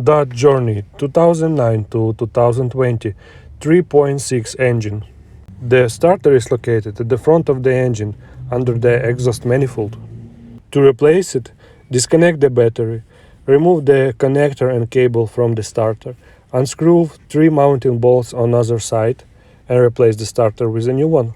Dodge Journey 2009 to 2020 3.6 engine. The starter is located at the front of the engine under the exhaust manifold. To replace it, disconnect the battery, remove the connector and cable from the starter, unscrew 3 mounting bolts on either side, and replace the starter with a new one.